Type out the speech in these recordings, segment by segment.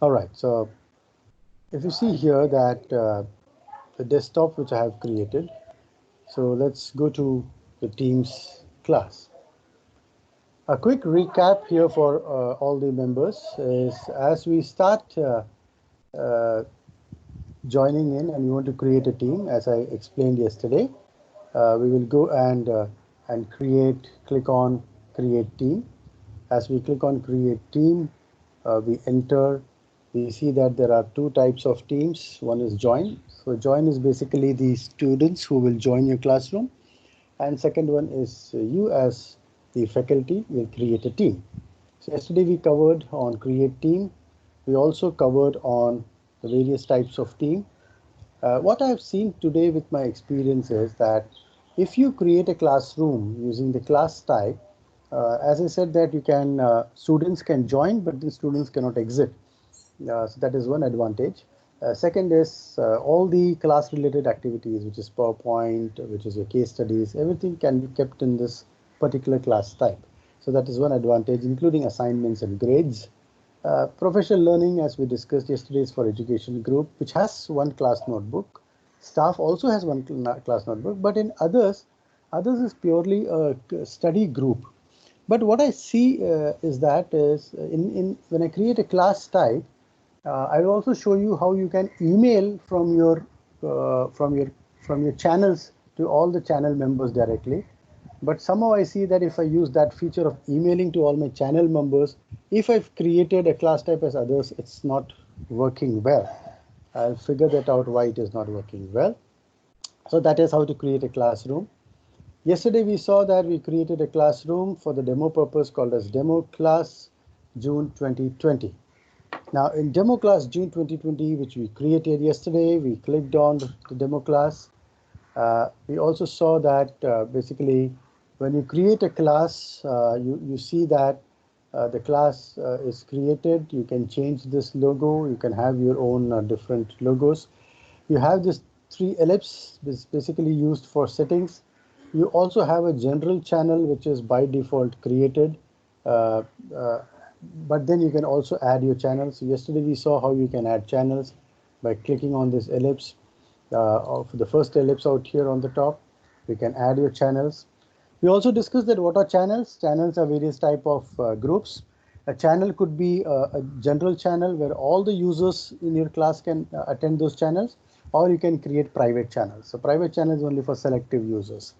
All right, so if you see here that the desktop which I have created, so let's go to the Teams class. A quick recap here for all the members is as we start uh, joining in and we want to create a team, as I explained yesterday, we will go and click on create team. As we click on create team, we enter. We see that there are two types of teams. One is join. So join is basically the students who will join your classroom, and second one is you as the faculty will create a team. So yesterday we covered on create team. We also covered on the various types of team. What I've seen today with my experience is that if you create a classroom using the class type, as I said that you can students can join, but the students cannot exit. So that is one advantage. Second is all the class related activities, which is PowerPoint, which is your case studies, everything can be kept in this particular class type. So that is one advantage, including assignments and grades. Professional learning, as we discussed yesterday, is for education group, which has one class notebook. Staff also has one class notebook, but in others is purely a study group. But what I see is that in when I create a class type, I will also show you how you can email from your uh, from your from your channels to all the channel members directly. But somehow I see that if I use that feature of emailing to all my channel members, if I've created a class type as others, it's not working well. I'll figure that out why it is not working well. So that is how to create a classroom. Yesterday we saw that we created a classroom for the demo purpose called as demo class June 2020. Now in demo class June 2020, which we created yesterday, we clicked on the demo class. We also saw that basically when you create a class, you see that the class is created. You can change this logo. You can have your own different logos. You have this three ellipse, which is basically used for settings. You also have a general channel, which is by default created. Uh, uh, but then you can also add your channels. So yesterday we saw how you can add channels by clicking on this ellipse. Of the first ellipse out here on the top, we can add your channels. We also discussed that what are channels. Channels are various type of groups. A channel could be a general channel where all the users in your class can attend those channels, or you can create private channels. So private channel is only for selective users.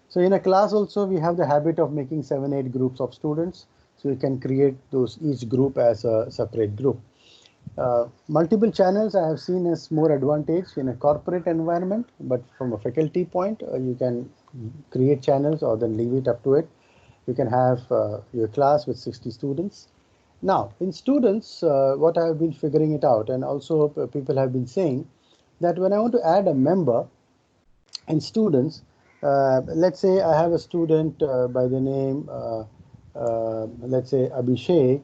So in a class also we have the habit of making 7-8 groups of students. So you can create those each group as a separate group. Multiple channels I have seen as more advantage in a corporate environment, but from a faculty point, you can create channels or then leave it up to it. You can have your class with 60 students. Now, in students, what I have been figuring it out, and also people have been saying that when I want to add a member in students, let's say I have a student by the name, let's say Abhishek.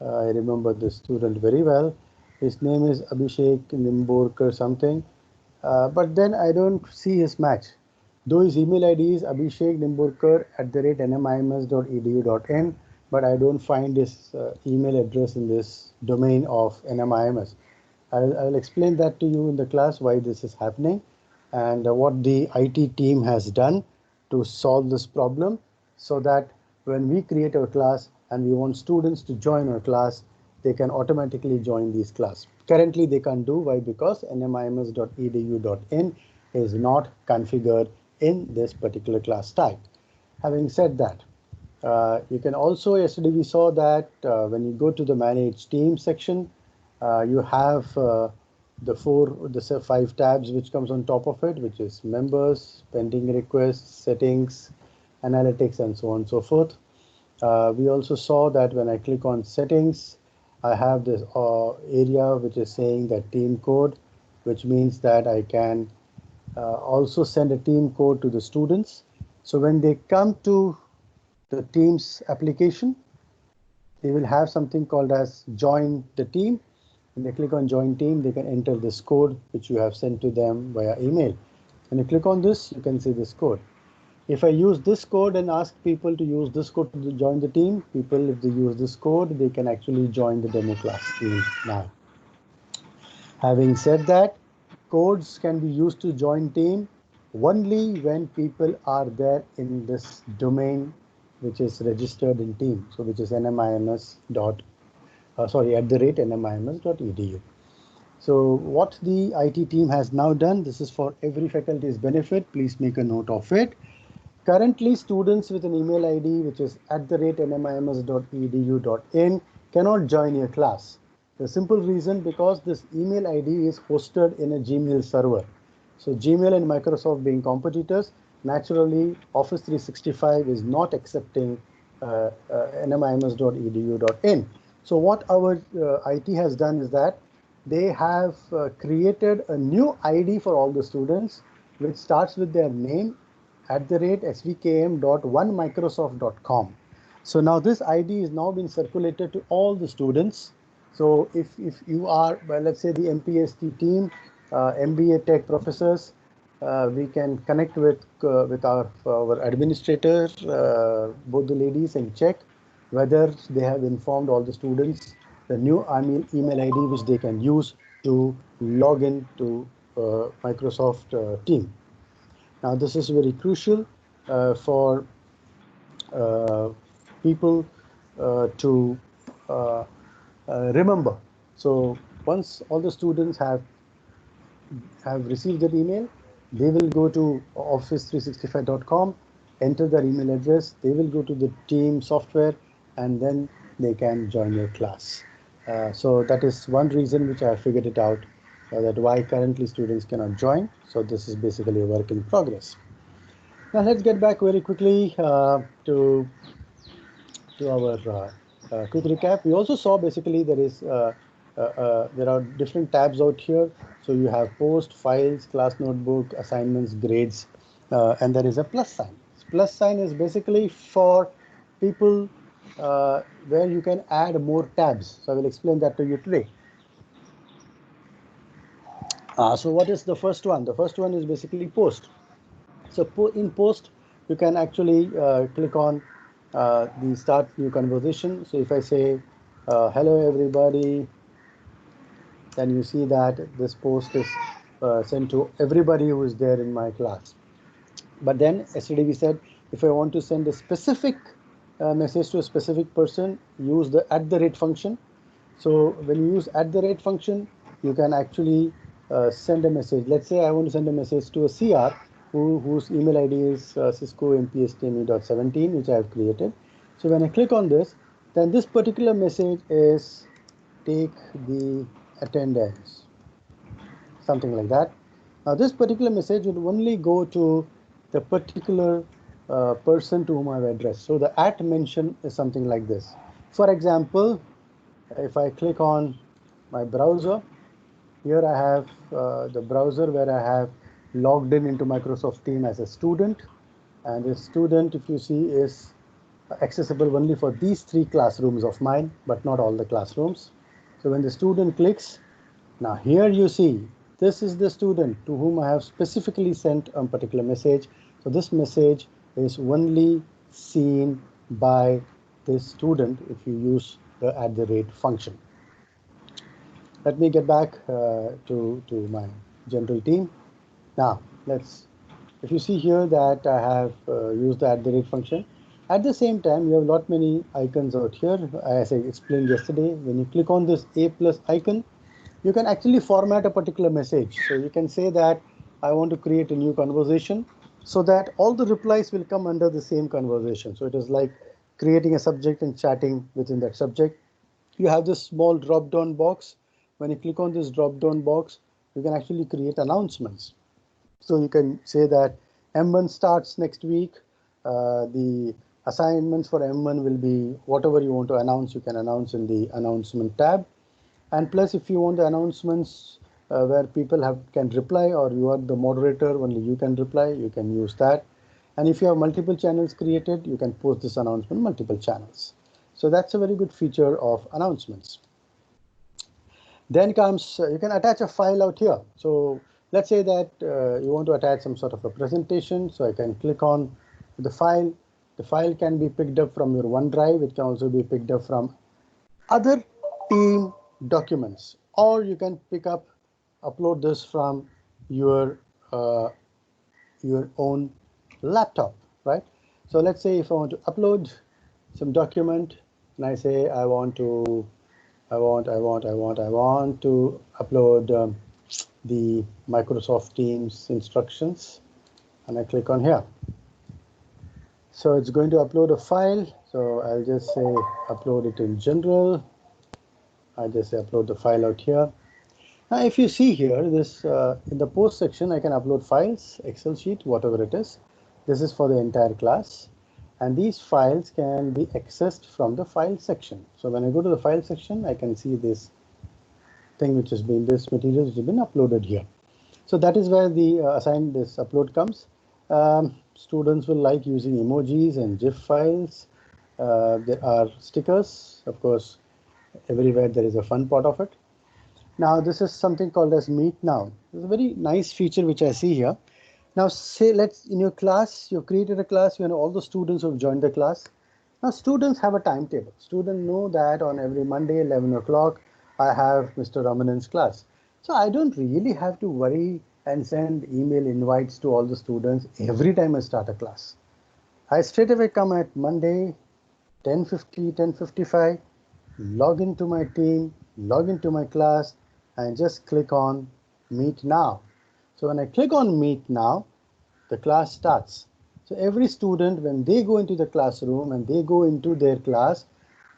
I remember this student very well. His name is Abhishek Nimborkar something. But then I don't see his match. Though his email ID is abhisheknimborkar@nmims.edu.in, but I don't find his email address in this domain of NMIMS. I'll explain that to you in the class why this is happening and what the IT team has done to solve this problem, so that when we create our class and we want students to join our class, they can automatically join these class. Currently they can't do. Why? Because nmims.edu.in is not configured in this particular class type. Having said that, you can also, yesterday we saw that when you go to the manage team section, you have the 5 tabs which comes on top of it, which is members, pending requests, settings, analytics, and so on and so forth. We also saw that when I click on settings, I have this area which is saying that team code, which means that I can also send a team code to the students. So when they come to the Teams application, they will have something called as join the team. When they click on join team, they can enter this code which you have sent to them via email. When you click on this, you can see this code. If I use this code and ask people to use this code to join the team, people, if they use this code, they can actually join the demo class team now. Having said that, codes can be used to join team only when people are there in this domain which is registered in team, so which is NMIMS dot @NMIMS.edu. So what the IT team has now done, this is for every faculty's benefit, please make a note of it. Currently, students with an email ID which is @NMIMS.edu.in cannot join your class. The simple reason, because this email ID is hosted in a Gmail server. So Gmail and Microsoft being competitors, naturally Office 365 is not accepting NMIMS.edu.in. So what our IT has done is that they have created a new ID for all the students, which starts with their name @svkm.1microsoft.com. So now this ID is now being circulated to all the students. So if you are, well, let's say the MPST team, MBA Tech professors, we can connect with our administrator, both the ladies, and check whether they have informed all the students the new email ID which they can use to log in to Microsoft team. Now, this is very crucial for people to remember. So once all the students have received that email, they will go to office365.com, enter their email address, they will go to the team software, and then they can join your class. So that is one reason which I figured it out, that why currently students cannot join. So this is basically a work in progress. Now let's get back very quickly to our quick recap. We also saw basically there are different tabs out here. So you have post, files, class notebook, assignments, grades, and there is a plus sign. Plus sign is basically for people where you can add more tabs. So I will explain that to you today. So what is the first one? The first one is basically post. So in post, you can actually click on the start new conversation. So if I say, hello everybody, then you see that this post is sent to everybody who is there in my class. But then yesterday we said, if I want to send a specific message to a specific person, use the @ function. So when you use @ function, you can actually send a message. Let's say I want to send a message to a CR whose email ID is Cisco MPSTME.17, which I have created. So when I click on this, then this particular message is take the attendance, something like that. Now this particular message will only go to the particular person to whom I have addressed. So the @ mention is something like this. For example, if I click on my browser, here I have the browser where I have logged into Microsoft Teams as a student, and the student, if you see, is accessible only for these 3 classrooms of mine, but not all the classrooms. So when the student clicks, now here you see this is the student to whom I have specifically sent a particular message. So this message is only seen by this student if you use the @ function. Let me get back to my general team. Now, if you see here that I have used the @ function, at the same time, you have a lot many icons out here. As I explained yesterday, when you click on this A+ icon, you can actually format a particular message. So you can say that I want to create a new conversation so that all the replies will come under the same conversation. So it is like creating a subject and chatting within that subject. You have this small drop-down box. When you click on this drop-down box, you can actually create announcements. So you can say that M1 starts next week. The assignments for M1 will be whatever you want to announce, you can announce in the announcement tab. And plus, if you want the announcements where people can reply, or you are the moderator, only you can reply, you can use that. And if you have multiple channels created, you can post this announcement multiple channels. So that's a very good feature of announcements. Then comes, you can attach a file out here. So let's say that you want to attach some sort of a presentation. So I can click on The file can be picked up from your OneDrive. It can also be picked up from other team documents, or you can upload this from your own laptop, right? So let's say if I want to upload some document and I say I want to upload the Microsoft Teams instructions, and I click on here. So it's going to upload a file. So I'll just say upload it in general. I just say upload the file out here. Now, if you see here, this in the post section, I can upload files, Excel sheet, whatever it is. This is for the entire class. And these files can be accessed from the file section. So when I go to the file section, I can see this thing which has been, this material which has been uploaded here. So that is where the this upload comes. Students will like using emojis and GIF files. There are stickers, of course, everywhere there is a fun part of it. Now this is something called as Meet Now. It's a very nice feature which I see here. Now say in your class, you've created a class, you know all the students who have joined the class. Now students have a timetable. Students know that on every Monday, 11 o'clock, I have Mr. Ramanan's class. So I don't really have to worry and send email invites to all the students every time I start a class. I straight away come at Monday, 10:50, 10:55, log into my team, log into my class, and just click on Meet Now. So when I click on Meet Now, the class starts. So every student, when they go into the classroom and they go into their class,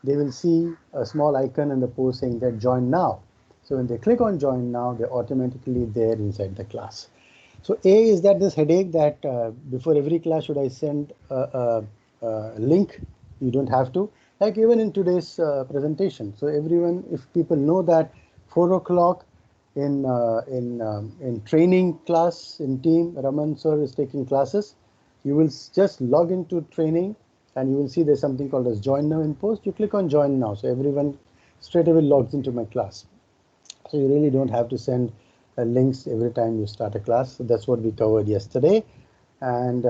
they will see a small icon in the post saying that join now. So when they click on join now, they're automatically there inside the class. So A is that this headache that before every class should I send a link? You don't have to. Like even in today's presentation. So everyone, if people know that 4 o'clock in training class in team, Raman sir is taking classes, you will just log into training and you will see there's something called as join now in post. You click on join now. So everyone straight away logs into my class. So you really don't have to send links every time you start a class. So that's what we covered yesterday. And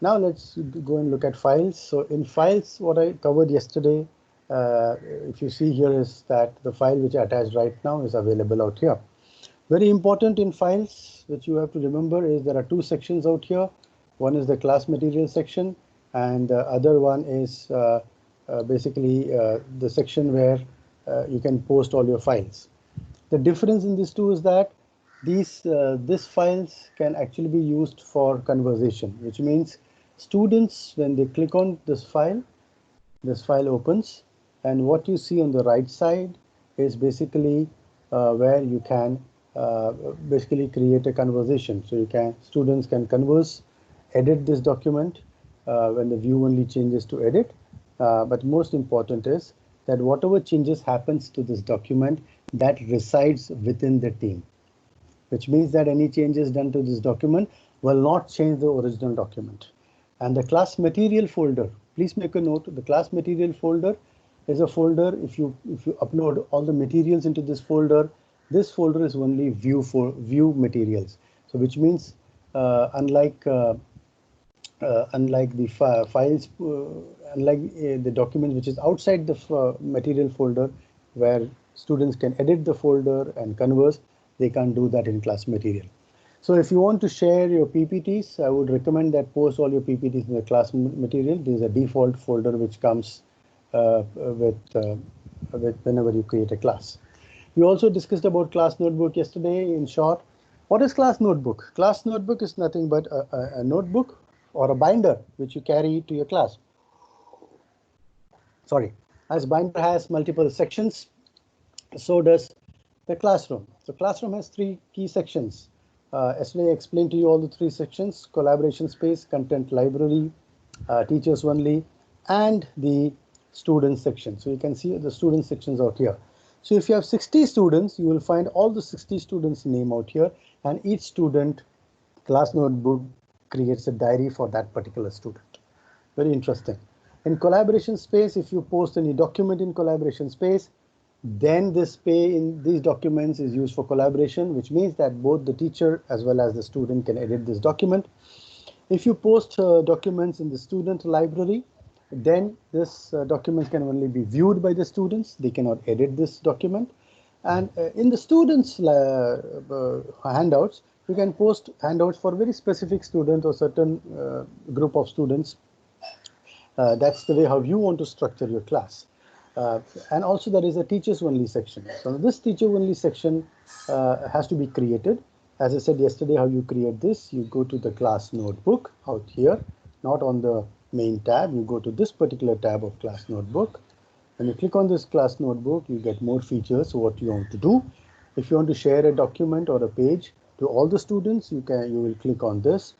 now let's go and look at files. So in files, what I covered yesterday, if you see here is that the file which I attached right now is available out here. Very important in files, which you have to remember is there are two sections out here. One is the class material section, and the other one is basically the section where you can post all your files. The difference in these two is that these files can actually be used for conversation, which means students, when they click on this file opens, and what you see on the right side is basically where you can basically create a conversation. So students can converse, edit this document when the view only changes to edit. But most important is that whatever changes happens to this document, that resides within the team, which means that any changes done to this document will not change the original document. And the class material folder, please make a note, the class material folder is a folder. If you upload all the materials into this folder is only view materials. So which means unlike the files, unlike the document which is outside the material folder where students can edit the folder and converse, they can't do that in class material. So if you want to share your PPTs, I would recommend that post all your PPTs in the class material. There is a default folder which comes with whenever you create a class. We also discussed about class notebook yesterday. In short, what is class notebook? Class notebook is nothing but a notebook or a binder which you carry to your class. Sorry, as binder has multiple sections, so does the classroom. So classroom has three key sections. Yesterday I explained to you all the three sections: collaboration space, content library, teachers only, and the student section. So you can see the student sections out here. So if you have 60 students, you will find all the 60 students' name out here, and each student class notebook creates a diary for that particular student. Very interesting. In collaboration space, if you post any document in collaboration space, then this space in these documents is used for collaboration, which means that both the teacher as well as the student can edit this document. If you post documents in the student library, then this document can only be viewed by the students. They cannot edit this document. And in the students' handouts, you can post handouts for very specific student or certain group of students. That's the way how you want to structure your class. And also there is a teachers only section. So this teacher only section has to be created. As I said yesterday, how you create this, you go to the class notebook out here, not on the main tab. You go to this particular tab of class notebook. When you click on this class notebook, you get more features, what you want to do. If you want to share a document or a page to all the students, you will click on this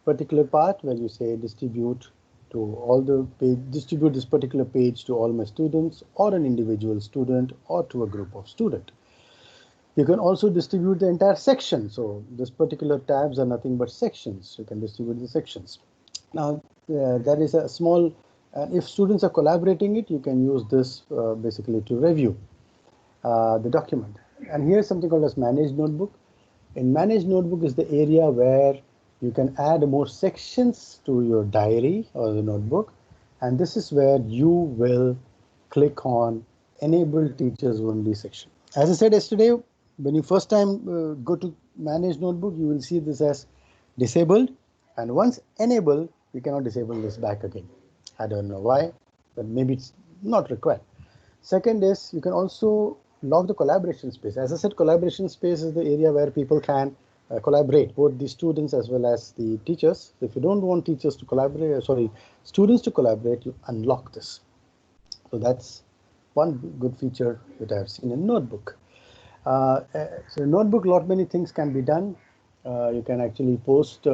particular part where you say distribute to all the page, distribute this particular page to all my students or an individual student or to a group of students. You can also distribute the entire section. So this particular tabs are nothing but sections. You can distribute the sections. Now there is a small, if students are collaborating it, you can use this basically to review the document. And here's something called as manage notebook. In manage notebook is the area where you can add more sections to your diary or the notebook. And this is where you will click on enable teachers only section. As I said yesterday, when you first time go to manage notebook, you will see this as disabled. And once enabled, you cannot disable this back again. I don't know why, but maybe it's not required. Second is you can also lock the collaboration space. As I said, collaboration space is the area where people can collaborate, both the students as well as the teachers. If you don't want teachers to collaborate, students to collaborate, you unlock this. So that's one good feature that I've seen in Notebook. So in Notebook, lot many things can be done. You can actually post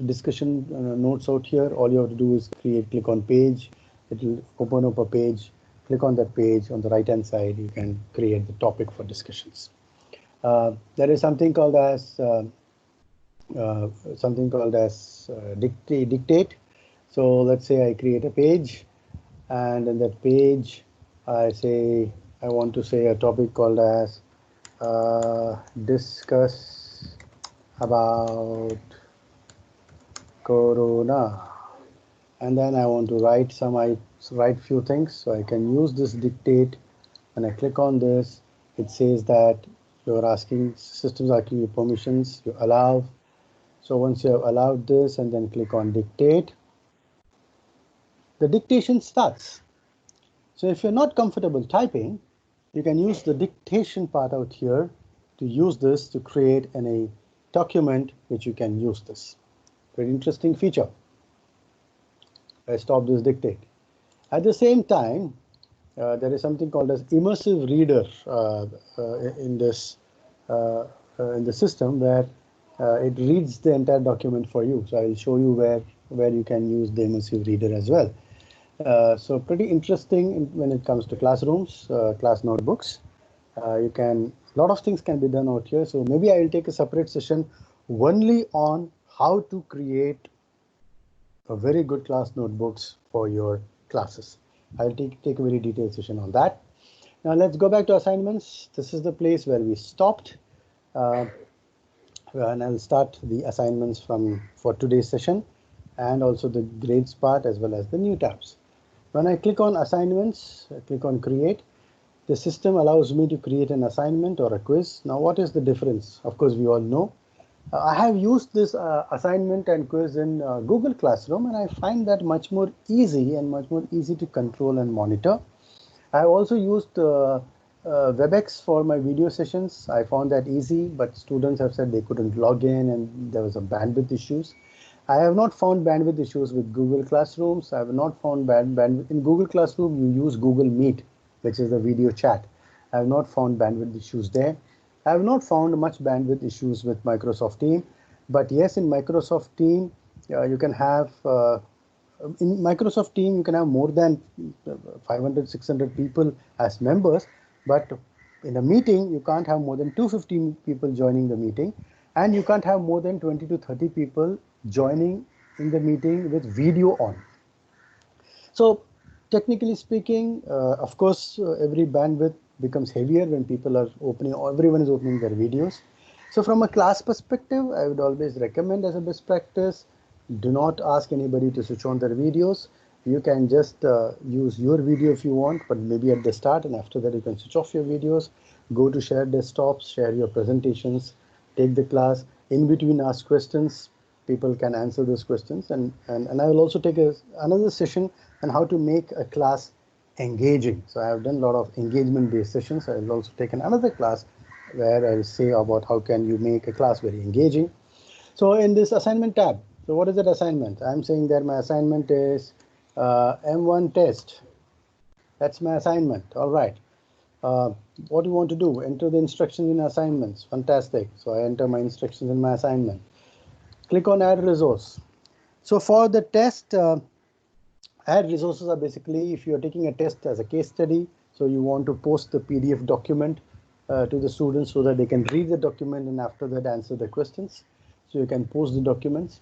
discussion notes out here. All you have to do is click on page. It will open up a page. Click on that page. On the right hand side, you can create the topic for discussions. There is something called as dictate. So let's say I create a page, and in that page I want to say a topic called as discuss about Corona, and then I want to write few things. So I can use this dictate. When I click on this, it says that you're asking, system's asking you permissions, you allow. So once you have allowed this and then click on dictate, the dictation starts. So if you're not comfortable typing, you can use the dictation part out here to use this to create a document which you can use this. Very interesting feature. I stop this dictate. At the same time, there is something called as immersive reader in the system where it reads the entire document for you. So I will show you where you can use the immersive reader as well. So pretty interesting when it comes to classrooms, class notebooks. A lot of things can be done out here. So maybe I will take a separate session only on how to create a very good class notebooks for your classes. I'll take a very detailed session on that. Now let's go back to assignments. This is the place where we stopped. And I'll start the assignments for today's session, and also the grades part as well as the new tabs. When I click on assignments, I click on create. The system allows me to create an assignment or a quiz. Now what is the difference? Of course, we all know. I have used this assignment and quiz in Google Classroom, and I find that much more easy to control and monitor. I have also used WebEx for my video sessions. I found that easy, but students have said they couldn't log in and there was a bandwidth issues. I have not found bandwidth issues with Google Classrooms. I have not found bandwidth. In Google Classroom, you use Google Meet, which is the video chat. I have not found bandwidth issues there. I have not found much bandwidth issues with Microsoft Teams, but yes, in Microsoft Teams, you can have more than 500, 600 people as members, but in a meeting, you can't have more than 250 people joining the meeting, and you can't have more than 20 to 30 people joining in the meeting with video on. So technically speaking, of course, every bandwidth becomes heavier when people are everyone is opening their videos. So from a class perspective, I would always recommend as a best practice, do not ask anybody to switch on their videos. You can just use your video if you want, but maybe at the start, and after that you can switch off your videos, go to share desktops, share your presentations, take the class. In between, ask questions. People can answer those questions. And I will also take another session on how to make a class engaging. So I have done a lot of engagement-based sessions. I will also take another class where I will say about how can you make a class very engaging. So in this assignment tab, so what is that assignment? I'm saying that my assignment is M1 test. That's my assignment. All right. What do you want to do? Enter the instructions in assignments. Fantastic. So I enter my instructions in my assignment. Click on add resource. So for the test, add resources are basically if you're taking a test as a case study, so you want to post the PDF document to the students so that they can read the document and after that answer the questions. So you can post the documents.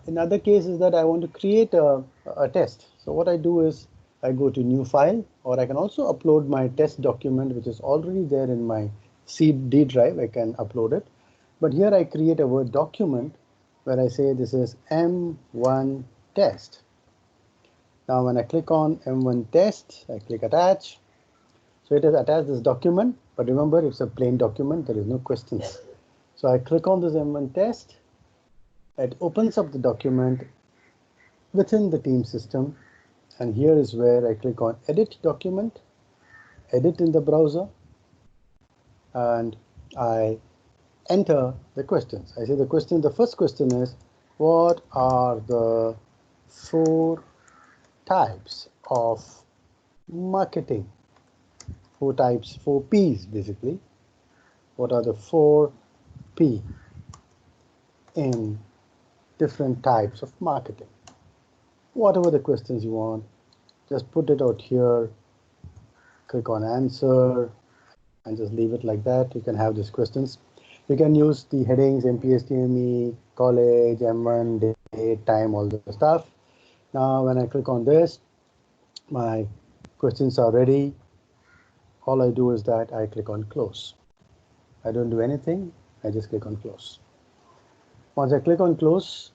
In other cases that I want to create a test. So what I do is I go to new file, or I can also upload my test document, which is already there in my CD drive. I can upload it. But here I create a Word document where I say this is M1 test. Now when I click on M1 test, I click attach. So it has attached this document, but remember it's a plain document, there is no questions. So I click on this M1 test. It opens up the document within the team system, and here is where I click on edit document, edit in the browser, and I enter the questions. I say the question, the first question is, what are the 4 types of marketing? 4 types, 4 P's basically. What are the 4 P in different types of marketing? Whatever the questions you want, just put it out here, click on answer, and just leave it like that. You can have these questions. You can use the headings, MPSTME, college, M1, date, time, all the stuff. Now when I click on this, my questions are ready. All I do is that I click on close. I don't do anything, I just click on close. Once I click on close,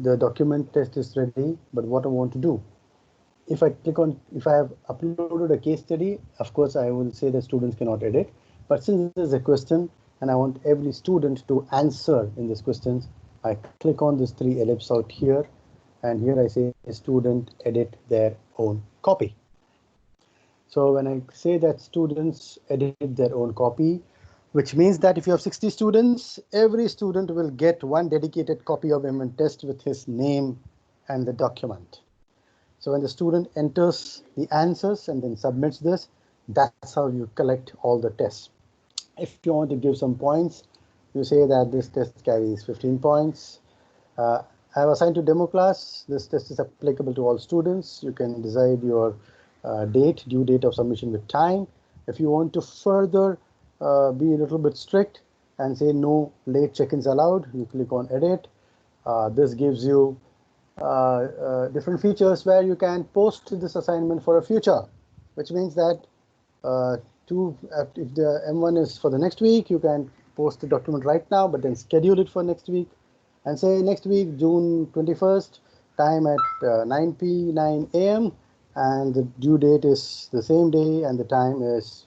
the document test is ready, but what I want to do, if I have uploaded a case study, of course I will say that students cannot edit, but since there's a question and I want every student to answer in these questions, I click on this 3 ellipses out here, and here I say student edit their own copy. So when I say that students edit their own copy, which means that if you have 60 students, every student will get 1 dedicated copy of M1 test with his name and the document. So when the student enters the answers and then submits this, that's how you collect all the tests. If you want to give some points, you say that this test carries 15 points. I have assigned to demo class. This test is applicable to all students. You can decide your due date of submission with time. If you want to further be a little bit strict and say no late check-ins allowed, you click on edit. This gives you different features where you can post this assignment for a future, which means that if the M1 is for the next week, you can post the document right now, but then schedule it for next week and say next week, June 21st, time at 9 a.m. and the due date is the same day and the time is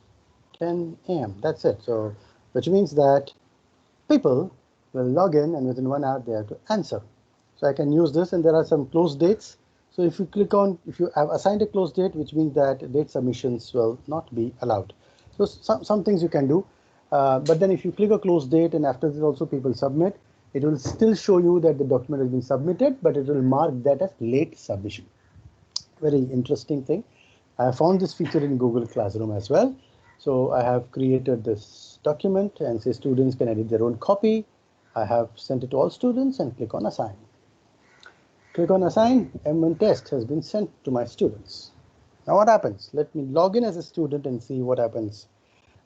10 a.m. That's it. So, which means that people will log in and within 1 hour they have to answer. So I can use this, and there are some close dates. So if you click on, if you have assigned a close date, which means that date submissions will not be allowed. So some things you can do, but then if you click a close date and after that also people submit, it will still show you that the document has been submitted, but it will mark that as late submission. Very interesting thing. I found this feature in Google Classroom as well. So I have created this document and say students can edit their own copy. I have sent it to all students and click on assign. Click on assign, M1 test has been sent to my students. Now what happens? Let me log in as a student and see what happens.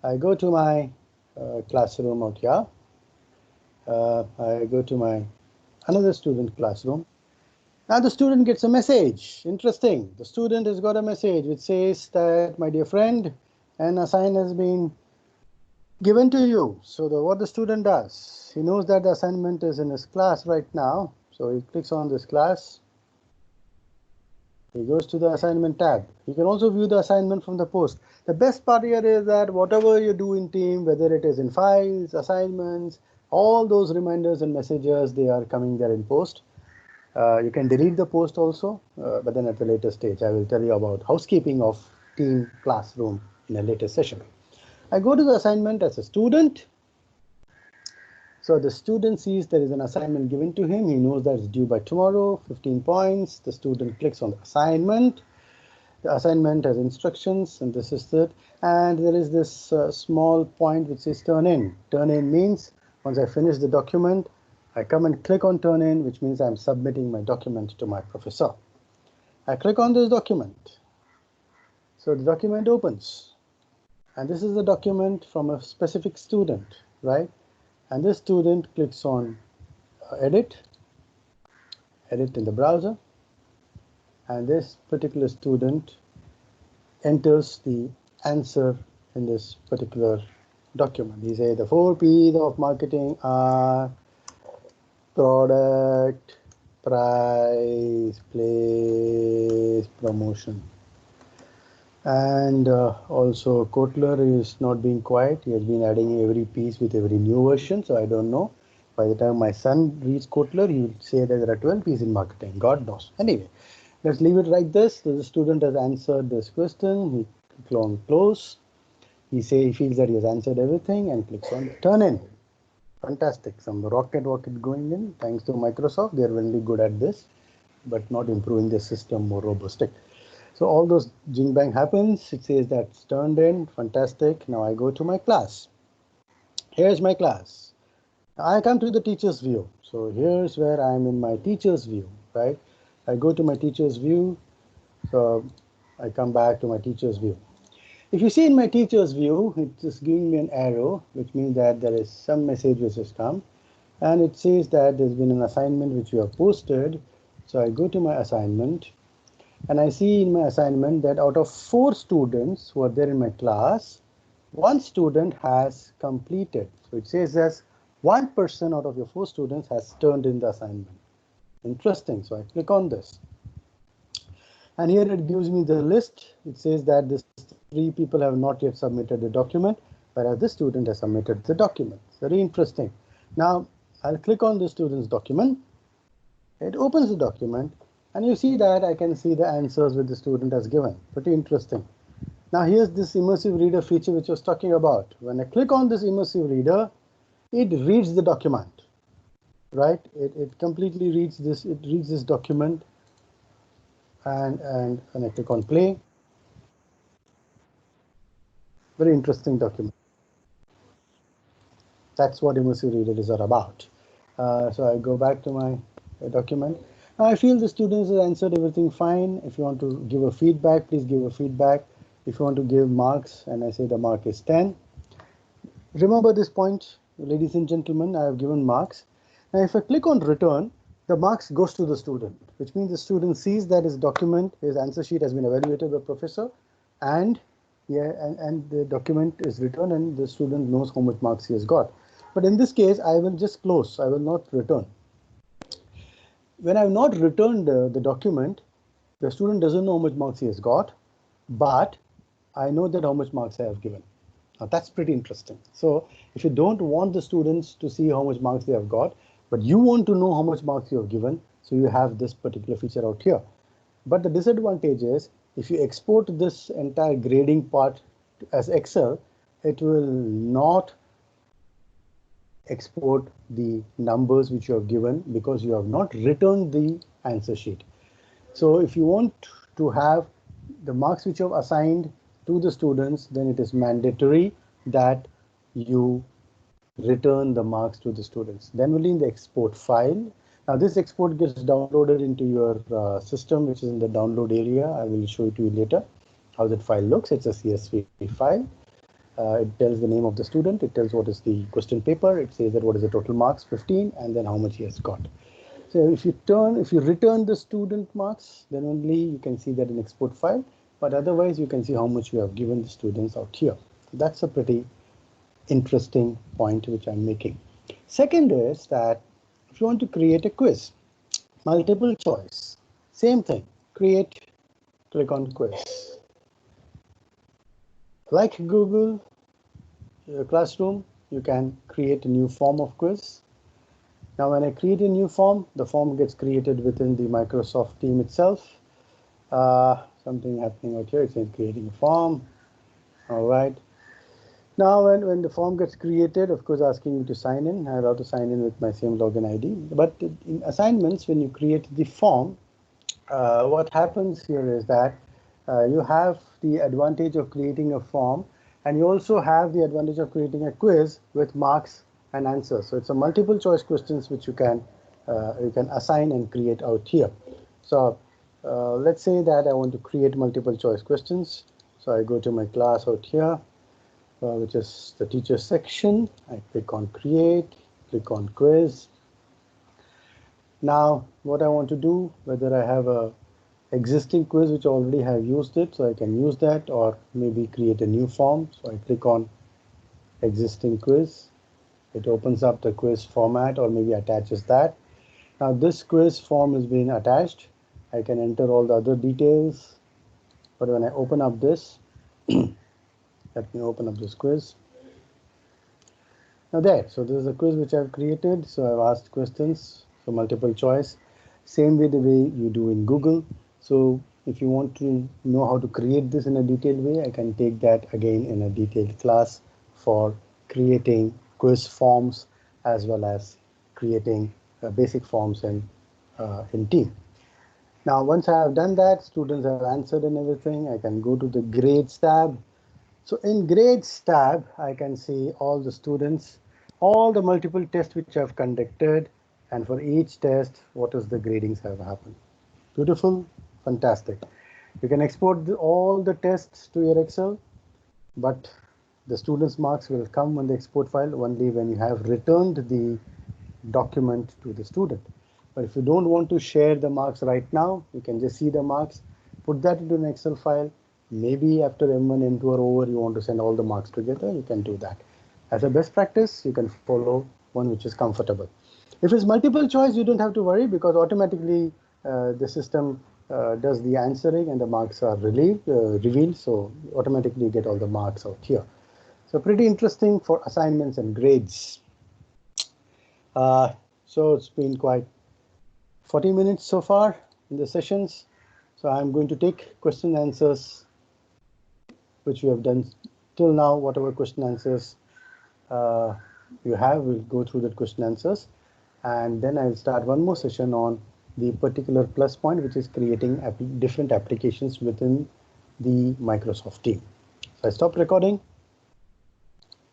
I go to my classroom out here. I go to my another student classroom. Now the student gets a message. Interesting. The student has got a message which says that, my dear friend, an assignment has been given to you. So what the student does, he knows that the assignment is in his class right now. So he clicks on this class. He goes to the assignment tab. You can also view the assignment from the post. The best part here is that whatever you do in team, whether it is in files, assignments, all those reminders and messages, they are coming there in post. You can delete the post also, but then at a later stage, I will tell you about housekeeping of team classroom in a later session. I go to the assignment as a student. So the student sees there is an assignment given to him. He knows that it's due by tomorrow, 15 points. The student clicks on the assignment. The assignment has instructions, and this is it. And there is this small point which says turn in. Turn in means once I finish the document, I come and click on turn in, which means I'm submitting my document to my professor. I click on this document. So the document opens. And this is the document from a specific student, right? And this student clicks on edit in the browser. And this particular student enters the answer in this particular document. He says the 4 P's of marketing are product, price, place, promotion. And also Kotler is not being quiet. He has been adding every piece with every new version. So I don't know. By the time my son reads Kotler, he will say that there are 12 P's in marketing. God knows. Anyway, let's leave it like this. So the student has answered this question. He clicks on close. He feels that he has answered everything and clicks on turn in. Fantastic. Some rocket going in. Thanks to Microsoft. They're really good at this, but not improving the system more robust. So all those jing bang happens. It says that's turned in. Fantastic. Now I go to my class. Here's my class. I come to the teacher's view. So here's where I'm in my teacher's view, right? I go to my teacher's view. So I come back to my teacher's view. If you see in my teacher's view, it's just giving me an arrow, which means that there is some message which has come. And it says that there's been an assignment which you have posted. So I go to my assignment. And I see in my assignment that out of 4 students who are there in my class, 1 student has completed. So it says that 1% out of your 4 students has turned in the assignment. Interesting. So I click on this. And here it gives me the list. It says that these 3 people have not yet submitted the document, whereas this student has submitted the document. Very interesting. Now I'll click on the student's document. It opens the document. And you see that I can see the answers which the student has given. Pretty interesting. Now here's this immersive reader feature which I was talking about. When I click on this immersive reader, it reads the document, right? It completely reads this. It reads this document. And when I click on play, very interesting document. That's what immersive readers are about. So I go back to my document. Now I feel the students have answered everything fine. If you want to give a feedback, please give a feedback. If you want to give marks, and I say the mark is 10. Remember this point, ladies and gentlemen, I have given marks. Now if I click on return, the marks goes to the student, which means the student sees that his document, his answer sheet has been evaluated by professor, and the document is returned and the student knows how much marks he has got. But in this case, I will just close. I will not return. When I have not returned the document, the student doesn't know how much marks he has got, but I know that how much marks I have given. Now that's pretty interesting. So if you don't want the students to see how much marks they have got, but you want to know how much marks you have given, so you have this particular feature out here. But the disadvantage is if you export this entire grading part as Excel, it will not export the numbers which you have given because you have not returned the answer sheet. So if you want to have the marks which you have assigned to the students, then it is mandatory that you return the marks to the students. Then only in the export file. Now this export gets downloaded into your system, which is in the download area. I will show it to you later how that file looks. It's a CSV file. It tells the name of the student. It tells what is the question paper. It says that what is the total marks, 15, and then how much he has got. So if you return the student marks, then only you can see that in export file. But otherwise, you can see how much you have given the students out here. So that's a pretty interesting point which I'm making. Second is that if you want to create a quiz, multiple choice, same thing, create, click on quiz. Like Google Classroom, you can create a new form of quiz. Now when I create a new form, the form gets created within the Microsoft team itself. Something happening out here, it says creating a form. All right. Now when the form gets created, of course asking me to sign in, I have to sign in with my same login ID. But in assignments, when you create the form, what happens here is that you have the advantage of creating a form, and you also have the advantage of creating a quiz with marks and answers. So it's a multiple choice questions which you can assign and create out here. So let's say that I want to create multiple choice questions. So I go to my class out here, which is the teacher section. I click on create, click on quiz. Now what I want to do, whether I have a existing quiz which I already have used it, so I can use that, or maybe create a new form. So I click on existing quiz. It opens up the quiz format or maybe attaches that. Now this quiz form is being attached. I can enter all the other details, but when I open up this, let me open up this quiz. Now there, so this is a quiz which I've created. So I've asked questions, so multiple choice, same way the way you do in Google. So if you want to know how to create this in a detailed way, I can take that again in a detailed class for creating quiz forms as well as creating basic forms in team. Now once I have done that, students have answered and everything, I can go to the grades tab. So in grades tab, I can see all the students, all the multiple tests which I've conducted, and for each test, what is the gradings have happened. Beautiful, fantastic. You can export all the tests to your Excel, but the students' marks will come on the export file only when you have returned the document to the student. But if you don't want to share the marks right now, you can just see the marks, put that into an Excel file. Maybe after M1, M2 are over, you want to send all the marks together, you can do that. As a best practice, you can follow one which is comfortable. If it's multiple choice, you don't have to worry because automatically the system does the answering and the marks are revealed. So automatically you get all the marks out here. So pretty interesting for assignments and grades. So it's been quite 40 minutes so far in the sessions. So I'm going to take question answers which we have done till now. Whatever question answers you have, we'll go through the question answers, and then I'll start one more session on the particular plus point, which is creating different applications within the Microsoft team. So I stop recording.